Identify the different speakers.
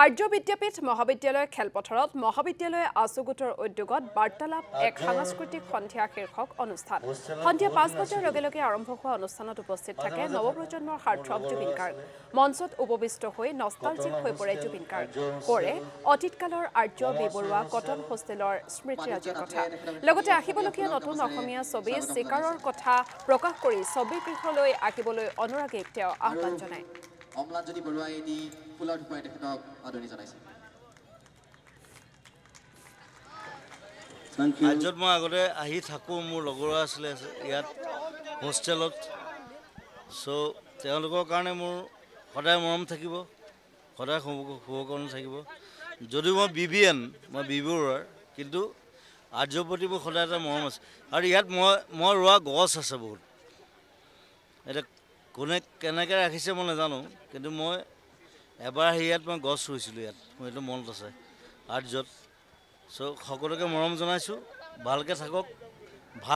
Speaker 1: আৰ্য বিদ্যাপীঠ মহাবিদ্যালয় খেলপথাৰত মহাবিদ্যালয় আছুগোটৰ উদ্যোগত বাৰ্তালাপ এক সাংস্কৃতিক সন্ধিয়া শীৰ্ষক অনুষ্ঠান। সন্ধিয়া ৫ বজাৰ লগে লগে আৰম্ভ হোৱা অনুষ্ঠানত উপস্থিত থাকে নৱপ্ৰজন্মৰ সাৰ্থক জুবিন গাৰ্গ। মঞ্চত উপবিষ্ট হৈ নষ্টালজিক হৈ পৰে জুবিন গাৰ্গ। কৰে অতীতকালৰ আৰ্য বিবৰুৱা কটন হোষ্টেলৰ স্মৃতিৰাজিৰ কথা। লগতে আহিবলগীয়া নতুন অসমীয়া ছবি চিকাৰৰ কথা প্ৰকাশ কৰি ছবি গৃহলৈ আঁকিবলৈ অনুৰাগীক তেওঁ আহ্বান জনায়।
Speaker 2: অম্লানজ্যোতি বৰুৱাই এটি ফুলৰ ধুপাই তেখেতক আদৰণি জনাইছে।
Speaker 3: ৰাজ্যত মই আগতে আহি থাকোঁ, মোৰ লগৰ আছিলে ইয়াত হোষ্টেলত। চ' তেওঁলোকৰ কাৰণে মোৰ সদায় মৰম থাকিব, সদায় শুভকামনা থাকিব। যদিও মই মই বি বৰুৱাৰ, কিন্তু আৰ্যৰ প্ৰতি মোৰ সদায় এটা মৰম আছে। আৰু ইয়াত মই ৰোৱা গছ আছে বহুত। এতিয়া কোনে কেনেকৈ ৰাখিছে মই নাজানো, কিন্তু মই এবাৰ আহি ইয়াত মই গছ ৰুইছিলোঁ ইয়াত, মোৰ এইটো মনত আছে আৰ্যত। চ' সকলোকে মৰম জনাইছোঁ, ভালকৈ থাকক।